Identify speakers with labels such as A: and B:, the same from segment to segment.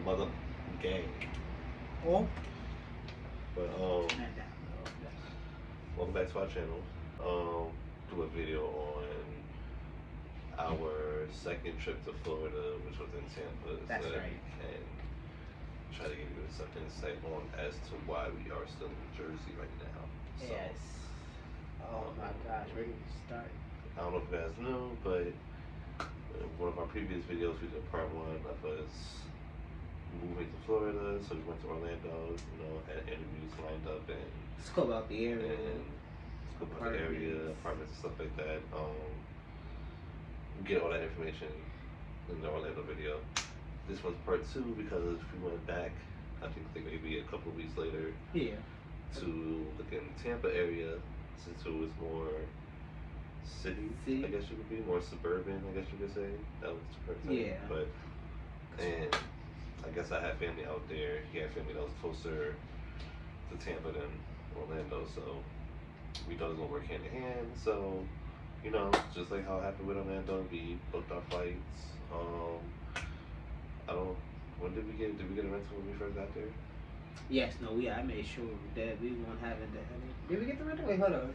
A: mother gang.
B: Oh.
A: But welcome back to our channel. Do a video on our second trip to Florida, which was in Tampa.
B: That's right.
A: And try to give you some insight on as to why we are still in Jersey right now. So,
B: Yes. Oh my gosh, where do we start?
A: I don't know if you guys know, but one of our previous videos we did part one of us moving to Florida, so we went to Orlando, had interviews lined up and
B: scope out the area.
A: And scope out the area, apartments and stuff like that. Get all that information in the Orlando video. This one's part two because we went back, I think maybe a couple of weeks later.
B: Yeah.
A: To look in the Tampa area since it was more city, I guess you could be more suburban, I guess you could say. That was the correct term.
B: Yeah.
A: And I guess I had family out there. He had family that was closer to Tampa than Orlando, so we thought it was gonna work hand in hand. So, just like how it happened with Orlando, we booked our flights. When did we get a rental when we first got there?
B: Yes, no, I made sure that we won't have it. Did we get the rental? Wait, hold on.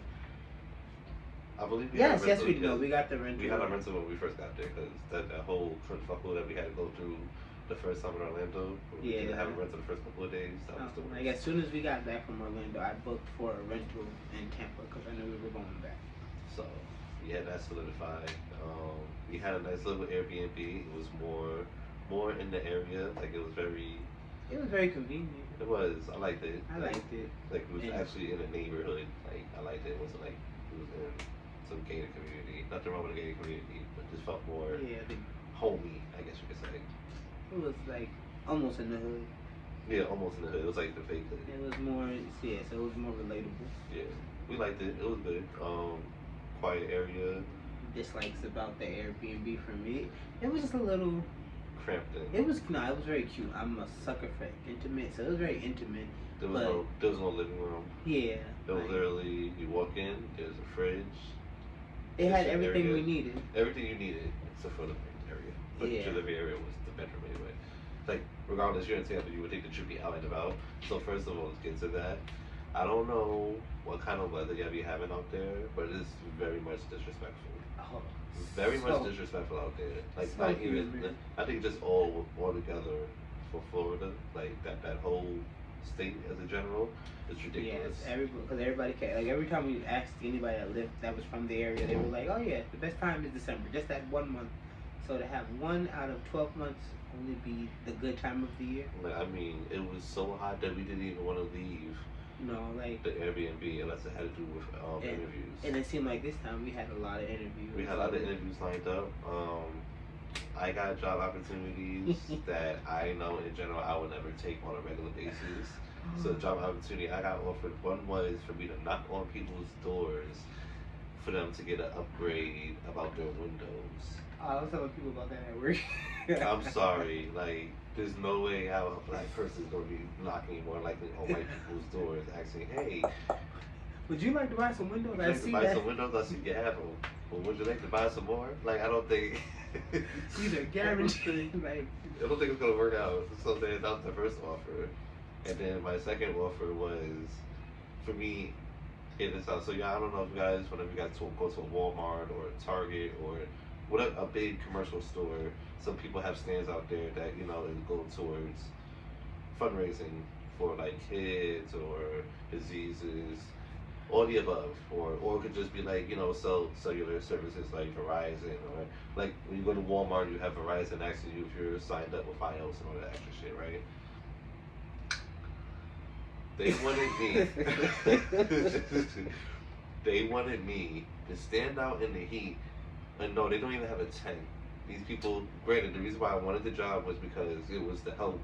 A: I believe we
B: yes,
A: had a rental.
B: Yes, we know. We got the rental.
A: We had a rental when we first got there because that whole kerfuffle that we had to go through the first time in Orlando. We didn't have a rental the first couple of days. That was the
B: like as soon as we got back from Orlando, I booked for a rental in Tampa because I knew we were going back.
A: So yeah, that solidified. We had a nice little Airbnb. It was more in the area. Like it was very
B: convenient.
A: It was. I liked it.
B: I liked it.
A: Like it was actually in a neighborhood. Like I liked it. It wasn't like it was in some gated community. Nothing wrong with the gated community, but just felt more homey, I guess you could say.
B: It was like almost in the hood.
A: Yeah, almost in the hood. It was like the fake hood.
B: It was more, so it was more relatable.
A: Yeah, we liked it. It was good. Quiet area.
B: Dislikes about the Airbnb for me. It was just a little
A: cramped in.
B: It was very cute. I'm a sucker for intimate, so it was very intimate.
A: There was no living room.
B: Yeah.
A: It was literally you walk in. There's a fridge.
B: It had everything we needed.
A: Everything you needed except for the living area. But your living area was the bedroom anyway. Like regardless, you're in Tampa, you would think that you'd be out and about. So first of all, let's get to that. I don't know what kind of weather y'all be having out there, but it is very much disrespectful.
B: Oh,
A: very much disrespectful out there. Like not even. I think just all together for Florida, like that whole state as a general, is ridiculous.
B: Yes, because everybody can. Like every time we asked anybody that was from the area, they were like, "Oh yeah, the best time is December, just that 1 month." So to have 1 out of 12 months only be the good time of the year.
A: Like, I mean, it was so hot that we didn't even want to leave.
B: No, like
A: the Airbnb, unless it had to do with interviews.
B: And it seemed like this time we had a lot of interviews.
A: We had a lot of interviews lined up. I got job opportunities that I know in general I would never take on a regular basis. So job opportunity I got offered, one was for me to knock on people's doors for them to get an upgrade about their windows.
B: I was telling people about that at work.
A: I'm sorry, like there's no way how a black person is going to be knocking more likely on white people's doors asking, hey,
B: would you like to buy some windows?
A: I see you have them. Well, would you like to buy some more? Like, I don't think...
B: These are guaranteed.
A: I don't think it's going to work out. So then that was the first offer. And then my second offer was, for me, hear this out. So yeah, I don't know if you guys, whenever you guys go to a Walmart or a Target or whatever, a big commercial store, some people have stands out there that, is going towards fundraising for like kids or diseases, all the above, or it could just be like, cellular services like Verizon, or like when you go to Walmart, you have Verizon asking you if you're signed up with Fios and all that extra shit, right? They wanted me to stand out in the heat, and no, they don't even have a tent. These people, granted, the reason why I wanted the job was because it was to help,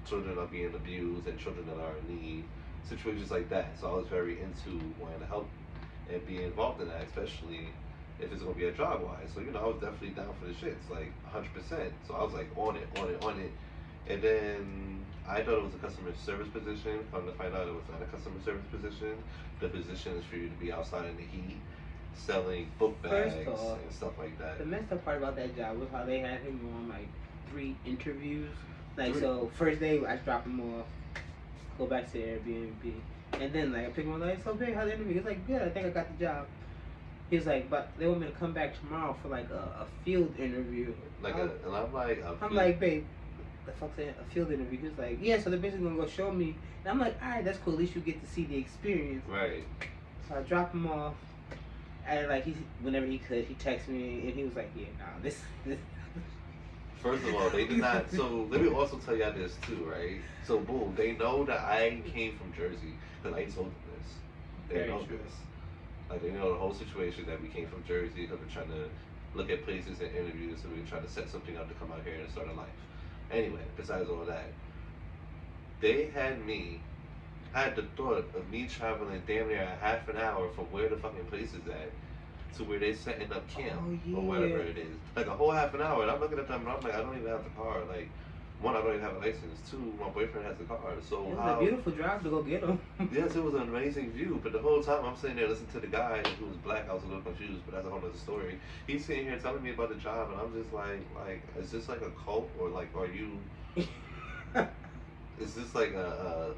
A: children are being abused and children that are in need, situations like that. So I was very into wanting to help and be involved in that, especially if it's going to be a job wise. So, I was definitely down for the shits, like 100%. So I was like on it. And then I thought it was a customer service position. Come to find out it was not a customer service position. The position is for you to be outside in the heat, selling book bags and stuff like that.
B: The messed up part about that job was how they had him on like 3 interviews. Like, so first day I drop him off, go back to the Airbnb, and then like I pick him up, like, so big, how's the interview? He's like, good, I think I got the job. He's like, but they want me to come back tomorrow for like a field interview.
A: And I'm
B: like, babe, the fuck's a field interview? He's like, yeah, so they're basically gonna go show me. And I'm like, alright, that's cool. At least you get to see the experience.
A: Right.
B: So I drop him off, and like whenever he could, he texted me, and he was like, yeah, nah, this.
A: First of all, they did not. So let me also tell y'all this too, right? So boom, they know that I came from Jersey because I told them this. They know this. Like they know the whole situation that we came from Jersey because we're trying to look at places and interviews, and we're trying to set something up to come out here and start a life. Anyway, besides all that, they had me. I had the thought of me traveling damn near a half an hour from where the fucking place is at to where they setting up camp or whatever it is. Like a whole half an hour. And I'm looking at them and I'm like, I don't even have the car. Like, one, I don't even have a license. Two, my boyfriend has the car. So
B: it was a beautiful drive to go get him.
A: Yes, it was an amazing view. But the whole time I'm sitting there listening to the guy who was black, I was a little confused. But that's a whole other story. He's sitting here telling me about the job, and I'm just like, is this like a cult or like, are you? Is this like a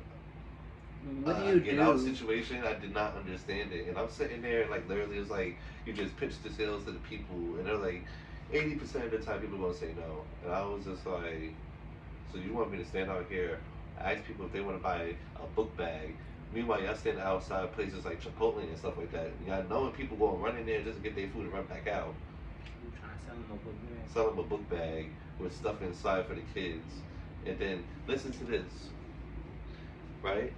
B: what do you
A: get
B: do?
A: out situation? I did not understand it, and I'm sitting there like literally, it's like you just pitch the sales to the people, and they're like 80% of the time people are gonna say no, and I was just like, so you want me to stand out here, ask people if they want to buy a book bag? Meanwhile, y'all standing outside places like Chipotle and stuff like that. Y'all knowing people going to run in there just to get their food and run back out.
B: I'm trying to sell them a book bag.
A: Sell them a book bag with stuff inside for the kids, and then listen to this, right?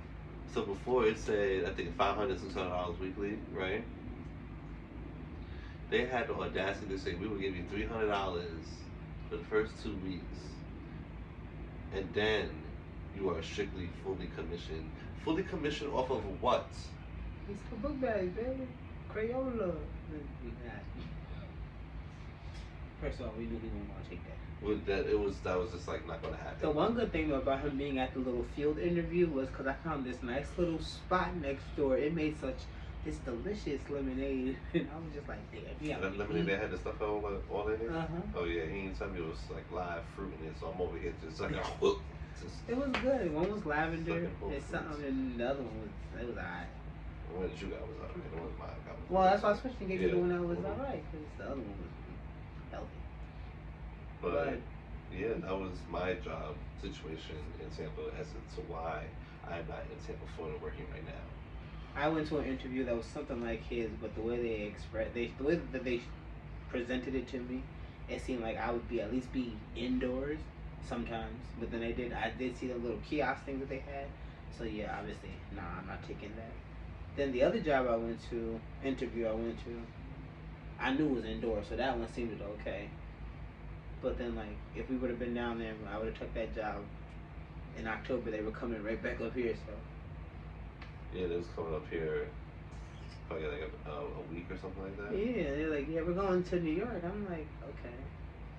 A: So before it said, I think $500, $600 weekly, right? They had the audacity to say we will give you $300 for the first 2 weeks, and then you are strictly fully commissioned. Fully commissioned off of what?
B: It's a book bag, baby. Crayola. First of all, we knew he wasn't gonna take that.
A: That was just like not gonna happen.
B: The one good thing about him being at the little field interview was because I found this nice little spot next door. It made this delicious lemonade, and I was just like, damn, yeah.
A: That lemonade that had the stuff all in it. Oh yeah, he didn't tell me it was like live fruit in it, so I'm over here just like,
B: it was good. One was lavender and something, and the other one was alright.
A: The one that you got was alright. The one mine got was.
B: Well, that's why I switched and gave you the one that was alright, because the other one was healthy.
A: But yeah, that was my job situation in Tampa as to why I'm not in Tampa, Florida, working right now.
B: I went to an interview that was something like his, but the way the way that they presented it to me, it seemed like I would at least be indoors sometimes. But then I did see the little kiosk thing that they had. So yeah, obviously, I'm not taking that. Then the other job I went to, I knew was indoors, so that one seemed okay. But then, like, if we would have been down there, I would have took that job in October. They were coming right back up here, so.
A: Yeah, they was coming up here probably like a week or something like that.
B: Yeah, they're like, yeah, we're going to New York. I'm like, okay.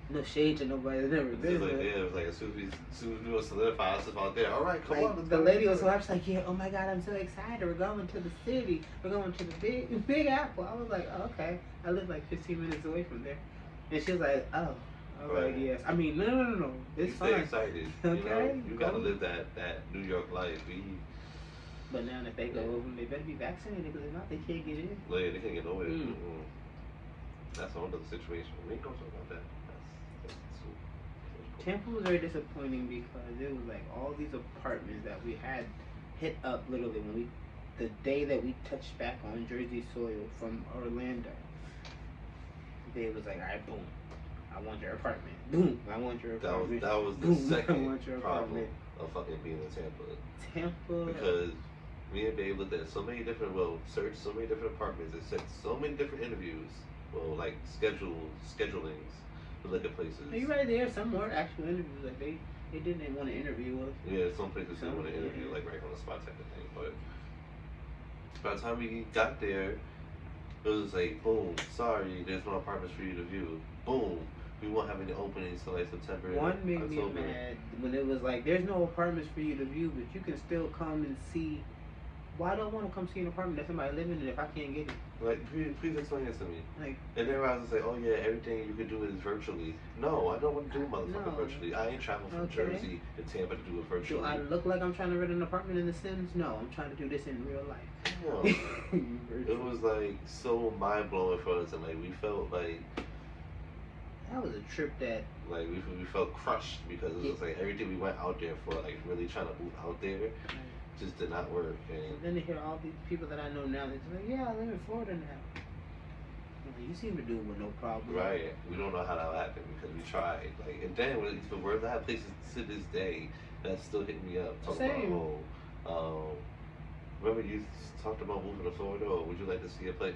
B: No shade to nobody that's never been.
A: Like, yeah, it was like as soon as we were solidified stuff out there. All right, come on.
B: The lady was so happy, like, yeah, oh my God, I'm so excited. We're going to the city. We're going to the Big Apple. I was like, oh, okay. I live like 15 minutes away from there. And she was like, oh. I was like, yes. I mean, no. It's fine.
A: Stay excited.
B: Okay.
A: You gotta live that New York life.
B: But now if they go over, they better be vaccinated, because if not, they can't get in.
A: Yeah, they can't get nowhere. That's a whole other situation. We ain't gonna talk about that.
B: Tampa was very disappointing because it was like all these apartments that we had hit up literally the day that we touched back on Jersey soil from Orlando. They was like, all right, boom. I want your apartment. Boom. I want your apartment.
A: That was the second problem of fucking being in Tampa. Because me and Babe looked at so many different, searched so many different apartments and set so many different interviews. Well, like schedulings to look at places.
B: You're right there. Some were actual interviews. Like they didn't want to interview us.
A: Yeah, some places didn't want to interview, like right on the spot type of thing. But by the time we got there, it was like, boom, sorry, there's no apartments for you to view. Boom. We won't have any openings till like September.
B: One made me mad when it was like, there's no apartments for you to view, but you can still come and see Why do I want to come see an apartment that somebody living in if I can't get it?
A: Like, please explain this to me.
B: Like,
A: And then I was like, oh yeah, everything you could do is virtually. No, I don't want to do motherfucking
B: no.
A: virtually. I ain't traveling from
B: Okay.
A: Jersey to Tampa to do it virtually.
B: Do I look like I'm trying to rent an apartment in The Sims? No, I'm trying to do this in real life.
A: No. It was like so mind blowing for us, and like we felt like
B: that was a trip that
A: like we felt crushed because it was like everything we went out there for, like really trying to move out there, just did not work. And
B: then to hear all these people that I know now, they're like, yeah, I live in Florida now. Like, you seem to do it with no problem.
A: Right, we don't know how that happened because we tried. Like, and then for words, I have places to this day that still hit me up.
B: Same.
A: About, remember you talked about moving to Florida, or would you like to see a place?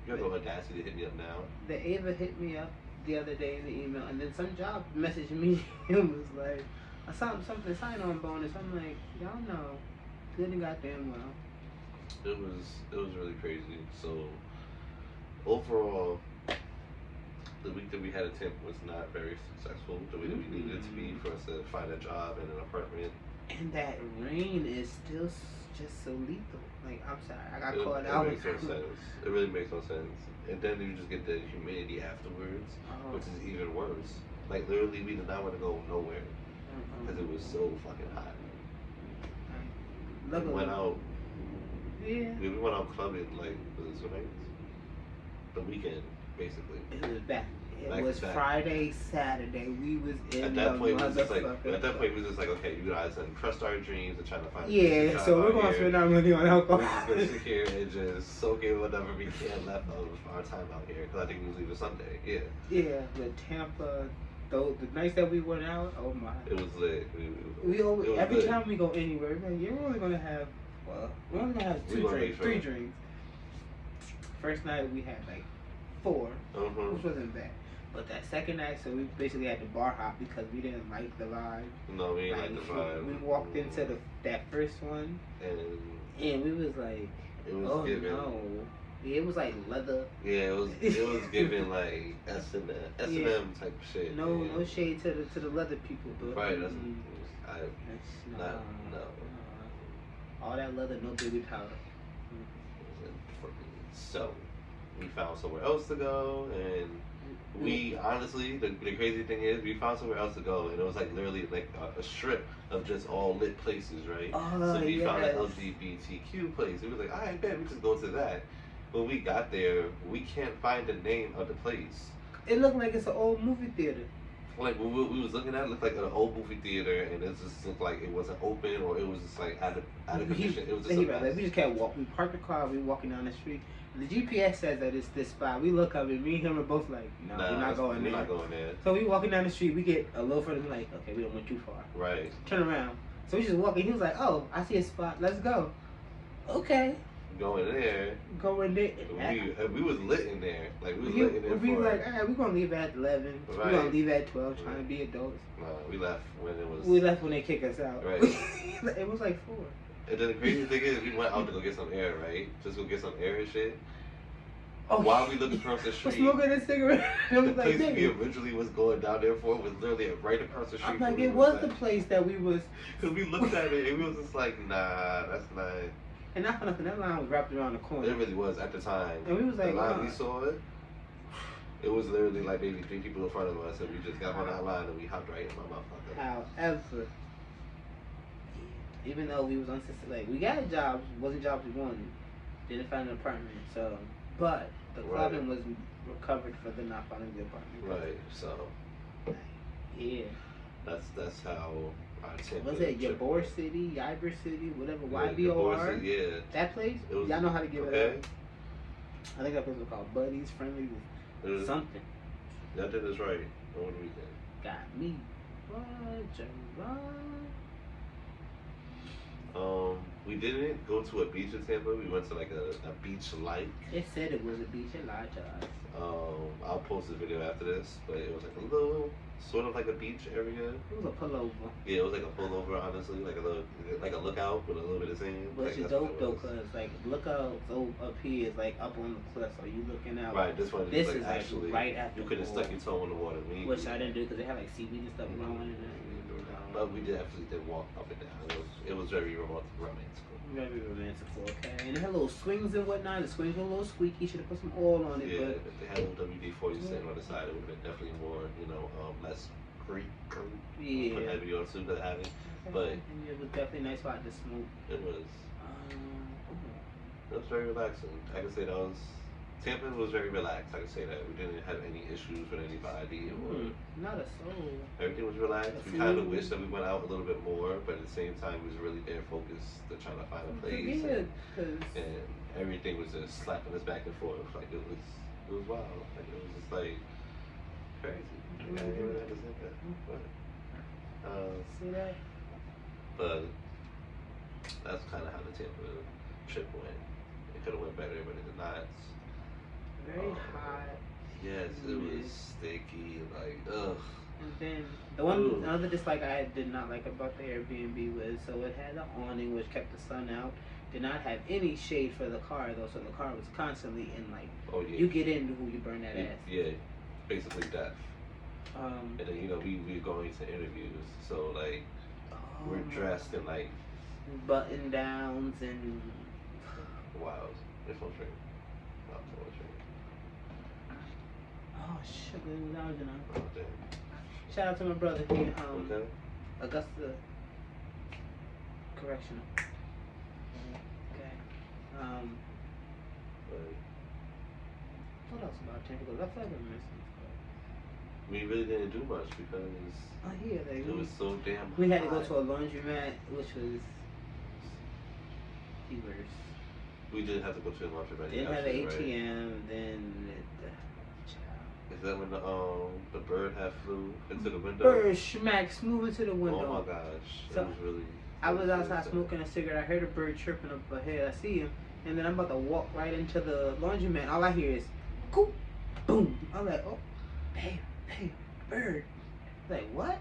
A: You have the audacity to hit me up now.
B: The Ava hit me up the other day in the email, and then some job messaged me and was like, I saw something sign-on bonus. I'm like, y'all know, good and goddamn well.
A: It was really crazy. So overall, the week that we had at Tampa was not very successful the way that we needed it to be for us to find a job and an apartment.
B: And that rain is still just so lethal. Like, I'm sorry, I got caught out.
A: It makes no sense. It really makes no sense. And then you just get the humidity afterwards, which is even worse. Like, literally, we did not want to go nowhere because it was so fucking hot. We went out.
B: Yeah.
A: We went out clubbing like the weekend, basically.
B: It was back. It was Friday, Saturday. We was in
A: at that point. At that point, we was just like, okay, you guys have crushed our dreams and trying to find.
B: Yeah, so we're gonna spend our money on alcohol.
A: We're just gonna sit here and just soak in whatever we can left of our time out here. Because I think we was leaving Sunday. Yeah.
B: Yeah, the Tampa. Though the nights that we went out, oh my.
A: It was lit.
B: Every time we go anywhere, we're like, you're only gonna have. Well, we're only gonna have three drinks. First night we had like 4, which wasn't bad. But that second night, so we basically had to bar hop because we didn't like the vibe.
A: No, we didn't like the vibe.
B: We walked into that first one, and we was like, oh
A: giving,
B: no. It was like leather.
A: Yeah, it was giving like S&M type of shit.
B: No shade to the leather people, but
A: right.
B: no. All that leather, no baby powder.
A: So we found somewhere else to go, and we honestly, the crazy thing is, we found somewhere else to go, and it was like literally like a strip of just all lit places, right? So we found an LGBTQ place. It was like, I bet we just go to that. When we got there, we can't find the name of the place.
B: It looked like it's an old movie theater.
A: Like we was looking at, it looked like an old movie theater, and it just looked like it wasn't open, or it was just like out of condition. It was just
B: like, we just kept walking. We parked the car. We walking down the street. The GPS says that it's this spot. We look up, and me and him are both like, no, we're not going there.
A: We're not going there.
B: So we walking down the street. We get a little further. We're like, okay, we don't went too far.
A: Right.
B: Turn around. So we just walking. He was like, oh, I see a spot. Let's go. Okay.
A: Going there. We was lit in there. Like we was lit in there.
B: We were like, all right, we're gonna leave at 11.
A: Right.
B: We're gonna leave at 12, trying to be adults.
A: We left when it was.
B: We left when they kicked us out.
A: Right.
B: It was like 4.
A: And then the crazy thing is, we went out to go get some air, right? Just go get some air and shit.
B: Oh,
A: while we looked across the street,
B: smoking a cigarette.
A: The place we originally was going down there for was literally right across the street.
B: I'm like, it was the place that we was.
A: Because we looked at it and we was just like, nah, that's not.
B: And not for nothing, that line was wrapped around the corner.
A: It really was at the time.
B: And we was like,
A: the line we saw it. It was literally like maybe 3 people in front of us, and we just got on that line and we hopped right in my motherfucker.
B: However, even though we was unsuccessful, like we got jobs, wasn't jobs we wanted, didn't find an apartment. So, but the clubbing was recovered for the not finding the apartment.
A: Right. So.
B: Yeah.
A: That's how.
B: Was it Ybor City, whatever, YBOR?
A: Yeah.
B: That place? Y'all know how to give it up. I think that place was called Buddies, Friendly, something.
A: That did us right over the weekend.
B: Got me.
A: We didn't go to a beach in Tampa. We went to like a beach like.
B: It said it was a beach. It lied to us.
A: I'll post a video after this, but it was like a little, sort of like a beach area.
B: It was a pullover.
A: Yeah, it was like a pullover, honestly, like a lookout with a little bit of sand.
B: But it's dope though, cause like lookout up here is like up on the cliff, so you looking out.
A: Right, this one
B: is
A: like actually
B: right at
A: you could have stuck your toe in the water.
B: Which I didn't do because they had like seaweed and stuff growing in there.
A: But we did walk up and down. It was very romantical.
B: Very romantical, okay. And it had little swings and whatnot. The swings were a little squeaky. Should have put some oil on it.
A: Yeah,
B: but
A: if they had a little WD-40 sitting on the side, it would have been definitely more, less creep.
B: Yeah.
A: Put heavy on suit that having. But
B: it was definitely a nice spot to smoke.
A: It was. It was very relaxing. I can say that was. Tampa was very relaxed. I can say that we didn't have any issues with anybody.
B: Not a soul.
A: Everything was relaxed. We kind of wish that we went out a little bit more, but at the same time, we was really there focused to trying to find a place. And everything was just slapping us back and forth. Like it was wild. Like it was just like crazy. I didn't even understand that. But
B: see that?
A: But that's kind of how the Tampa trip went. It could have went better, but it did not.
B: Very hot.
A: Yes, it was sticky, like ugh.
B: And then another dislike I did not like about the Airbnb was so it had an awning which kept the sun out. Did not have any shade for the car though, so the car was constantly in like.
A: Oh yeah.
B: You get in who you burn that ass.
A: Yeah, basically death.
B: And
A: then we were going to interviews, so like we're dressed in like
B: button downs and.
A: Wow, it's on train.
B: Oh shit, it was out,
A: Oh damn.
B: Shout out to my brother here,
A: okay.
B: Augusta Correctional. Okay. What else about Tampa? Because I feel like I'm missing stuff.
A: We really didn't do much because it was so damn
B: We had to
A: hot.
B: go to a laundromat, which was the worst.
A: We did have to go to a laundromat.
B: Didn't have an ATM,
A: right.
B: then
A: Is that when the bird had flew into the window?
B: Bird smack smooth into the window.
A: Oh my gosh.
B: So,
A: it was really.
B: I was outside smoking a cigarette. I heard a bird chirping up ahead. I see him, and then I'm about to walk right into the laundromat. All I hear is, "Coop, boom." I'm like, "Oh, hey, bird!" Like what?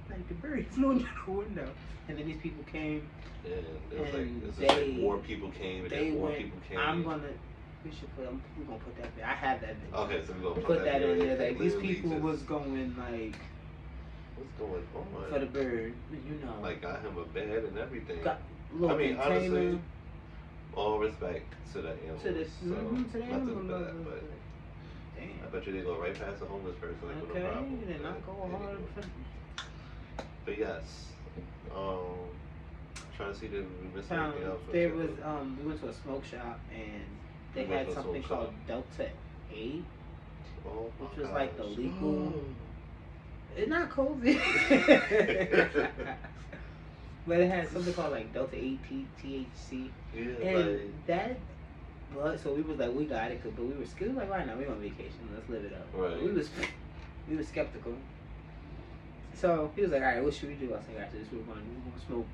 B: Like the bird flew into the window, and then these people came.
A: Yeah, it was like more people came, and then more people came.
B: We're gonna put that there. I have that there.
A: Okay, so we're gonna
B: put that in there.
A: Like
B: these people was going like.
A: What's going on?
B: For the bird,
A: Like got him a bed and everything.
B: Container.
A: Honestly, all respect to the animals.
B: To the animal
A: lovers. But damn. I bet you they go right past a homeless person. Like,
B: okay,
A: no problem.
B: They not go hard.
A: But yes, trying to see if we missed anything else.
B: There was we went to a smoke shop and they had something called Delta 8, which was like the legal. It's not COVID. But it had something called like Delta 8 THC.
A: Yeah,
B: and but so we was like, we got it, but we were scared. Like, right now, we on vacation. Let's live it up.
A: Right.
B: We was skeptical. So he was like, all right, what should we do? I was like, all right, so this we're going to smoke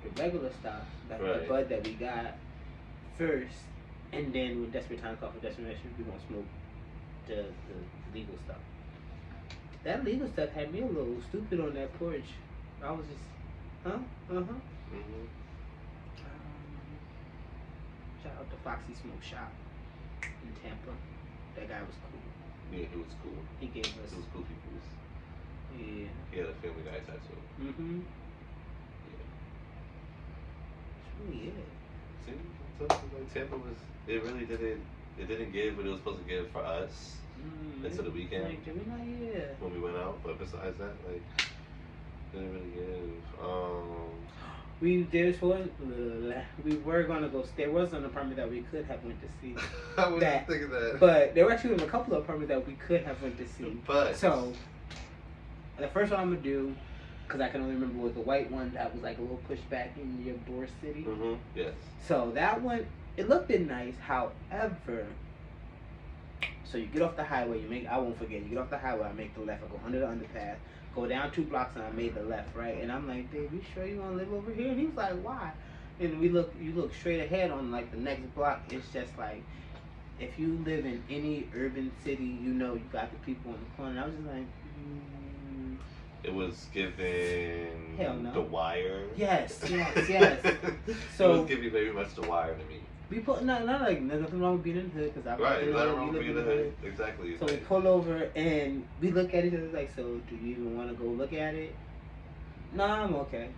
B: the regular stuff, like the bud that we got first, and then when Desperate Times call for desperation, we're going to smoke the legal stuff. That legal stuff had me a little stupid on that porch. I was just, shout out to Foxy Smoke Shop in Tampa. That guy was cool.
A: Yeah, he was cool.
B: He gave us.
A: It was cool people.
B: Yeah.
A: He had a Family Guy tattoo.
B: Mm-hmm.
A: Yeah.
B: That's really it.
A: See, like Tampa was. It really didn't. It didn't give what it was supposed to give for us until the weekend.
B: Like,
A: when we went out, but besides that, like, didn't really give.
B: We were gonna go. There was an apartment that we could have went to see.
A: I was thinking that.
B: But there were actually a couple of apartments that we could have went to see.
A: But
B: so the first one I'm gonna do, because I can only remember, was the white one that was like a little pushback in your Ybor City.
A: Mm-hmm. Yes.
B: So that one, it looked nice. However, so you get off the highway. I won't forget. You get off the highway. I make the left. I go under the underpass. Go down 2 blocks and I made the left, right? And I'm like, Dave, you sure you want to live over here? And he was like, why? And you look straight ahead on like the next block. It's just like, if you live in any urban city, you got the people on the corner. And I was just like,
A: It was giving
B: Hell no.
A: The Wire.
B: Yes.
A: So it was giving very much The Wire to me.
B: We put there's nothing wrong with being in the hood because
A: nothing wrong with being in the hood. Exactly.
B: So we pull over and we look at each other like, so do you even want to go look at it? No, I'm okay.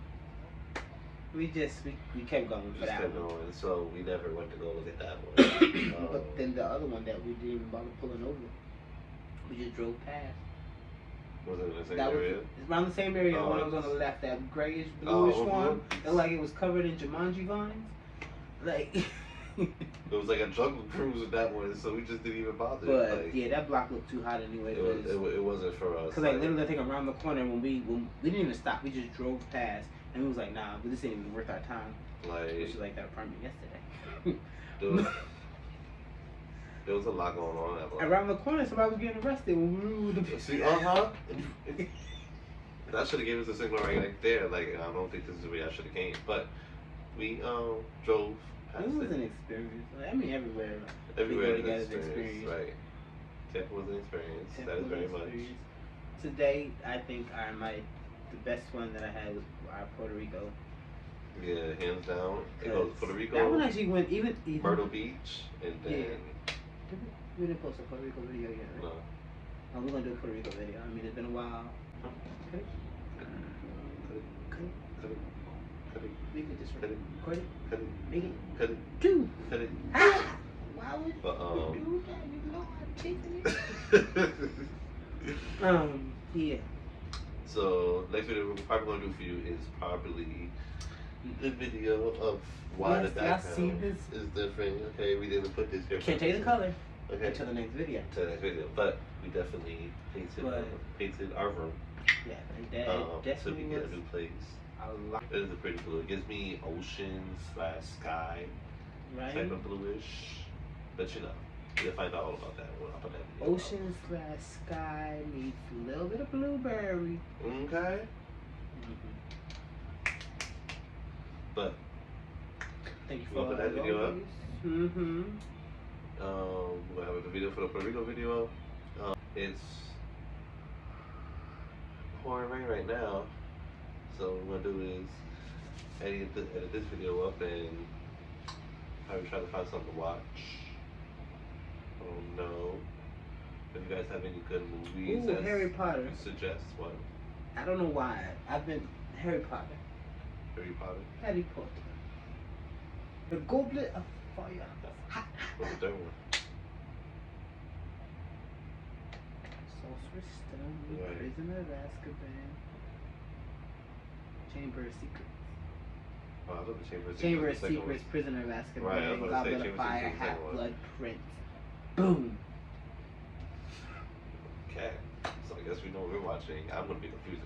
B: We kept going for
A: Just
B: that
A: kept
B: one.
A: going, so we never went to go look at that one.
B: But then the other one that we didn't even bother pulling over, we just drove past.
A: Was it in the same
B: That was
A: area?
B: it's around the same area. The
A: Oh,
B: one that was on the left, that grayish
A: Oh,
B: bluish
A: mhm.
B: one. It looked like it was covered in Jumanji vines. Like,
A: It was like a jungle cruise with that one, so we just didn't even bother.
B: but
A: Like,
B: yeah, that block looked too hot anyway.
A: it wasn't for us.
B: Cause like literally, I think around the corner when we didn't even stop, we just drove past, and we was like, nah, but this ain't even worth our time.
A: Like,
B: Which is like that apartment yesterday.
A: there was a lot going on that block.
B: Around the corner, somebody was getting arrested when we were with the.
A: See, that should have given us a signal right there. Like, I don't think this is where I should have came, but we drove past
B: It was an experience. I mean, everywhere.
A: Everywhere
B: we go
A: is
B: together
A: an
B: is
A: experience, right? Tampa was an experience.
B: Tampa
A: That is
B: was
A: very
B: an
A: much.
B: experience. Today, I think the best one that I had was our Puerto Rico.
A: Yeah, hands down. It goes Puerto Rico.
B: That one actually went even
A: Myrtle Beach, and then.
B: Yeah. We didn't post a Puerto Rico video yet, right?
A: No.
B: Oh, we're gonna do a Puerto Rico video. I mean, it's been a while. Cut it. Make it just record it. Make it.
A: Cut it.
B: Do.
A: Cut it.
B: Ah! Why would
A: But,
B: you do that? You know I'm chasing it. Yeah.
A: So next video we're probably gonna do for you is probably the video of why the background is different. Okay, we didn't put this here.
B: Can't tell you the color.
A: Okay.
B: Until the next video.
A: But we definitely painted our room.
B: Yeah, and that definitely
A: so we get a new place.
B: A lot.
A: It is a pretty blue. It gives me ocean/sky type of bluish. But you'll find out all about that when I put that video.
B: Ocean/sky meets a little bit of blueberry.
A: Okay. But
B: thank you for
A: we'll put that video up.
B: We're
A: gonna have a video for the Puerto Rico video. It's pouring rain right now, so what we're gonna do is edit this video up and probably try to find something to watch. Oh no. If you guys have any good movies,
B: Harry Potter.
A: Suggest what?
B: I don't know why. I've been Harry Potter.
A: Harry Potter.
B: Harry Potter. The Goblet of Fire.
A: What's the third one?
B: Sorcerer's Stone.
A: Right.
B: Prisoner of Azkaban. Chamber of Secrets.
A: Oh, I love the Chamber of Secrets.
B: Chamber of Secrets, Prisoner of Azkaban,
A: right, I was about to say
B: Goblet
A: Chamber
B: of
A: of
B: Fire,
A: Secrets is the second one.
B: Half-Blood Prince. Boom.
A: Okay, so I guess we know what we're watching. I'm gonna be confused.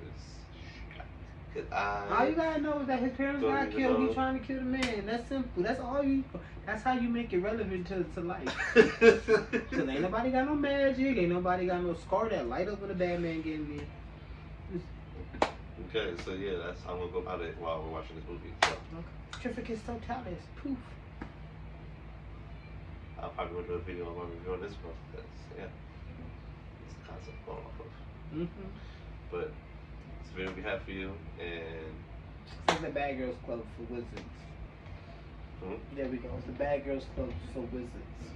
B: All you gotta know is that his parents got killed. He's trying to kill the man. That's simple. That's all you. That's how you make it relevant to life. Cause ain't nobody got no magic. Ain't nobody got no scar that light up when the bad man getting in.
A: Okay, so yeah, that's how I'm gonna go about it while we're watching this movie. So.
B: Okay. Trificus Totalis. Poof.
A: I'll probably go do a video on my review on this one because yeah, it's the concept going off of. But this video we have for you, and
B: it's like the Bad Girls Club for Wizards. There we go. It's the Bad Girls Club for Wizards.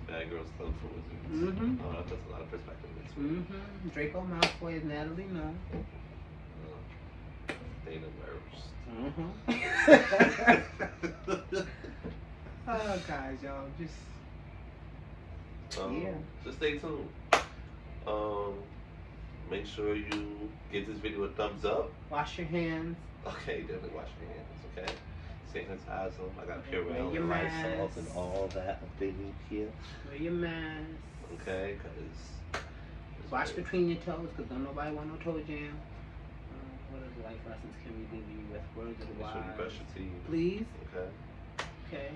A: Bad Girls Club for Wizards. Oh, that puts a lot of perspective into it.
B: Draco Malfoy is Natalie Nunn.
A: They the worst.
B: Oh, guys, y'all, just yeah.
A: Just stay tuned. Make sure you give this video a thumbs up.
B: Wash your hands.
A: Okay, definitely wash your hands. Okay. Sanitize them. I got Purell
B: and
A: Lysol and all that they need here.
B: Wear your mask.
A: Okay, because
B: wash between your toes, because don't nobody want no toe jam. What other life lessons can we leave you with? Words of the wise.
A: Make sure you brush your teeth.
B: Please.
A: Okay.
B: Okay.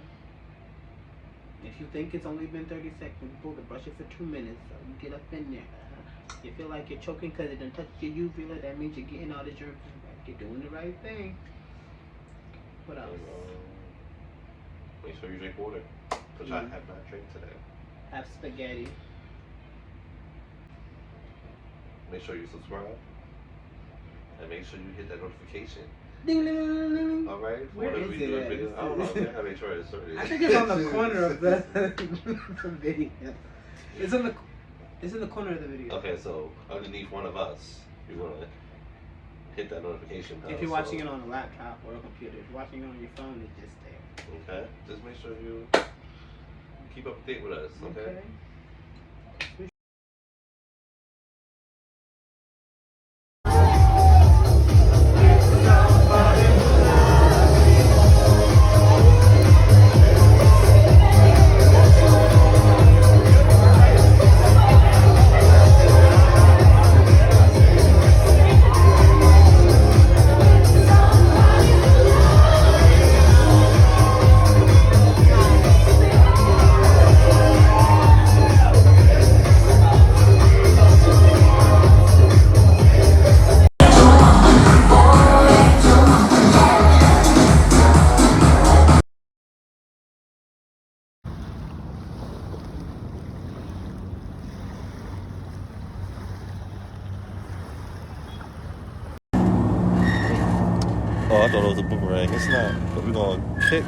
B: If you think it's only been 30 seconds, pull the brush it for 2 minutes. So you get up in there. You feel like you're choking because it done touched your uvula. That means you're getting all the germs back. You're doing the right thing. What else?
A: Make sure you drink water, which I have not drank today.
B: Have spaghetti.
A: Make sure you subscribe. And make sure you hit that notification.
B: Ding, ding, ding, ding.
A: All right.
B: Where is it at?
A: Video. I don't know. I gotta make sure it's sorted.
B: I think it's on the corner of the video. It's in the corner of the video.
A: Okay, so underneath one of us, you're gonna hit that notification bell.
B: If you're watching it on a laptop or a computer, if you're watching it on your phone, it's just there.
A: Okay. Just make sure you keep up to date with us. Okay. Oh, I thought it was a boomerang. It's not. But we're gonna kick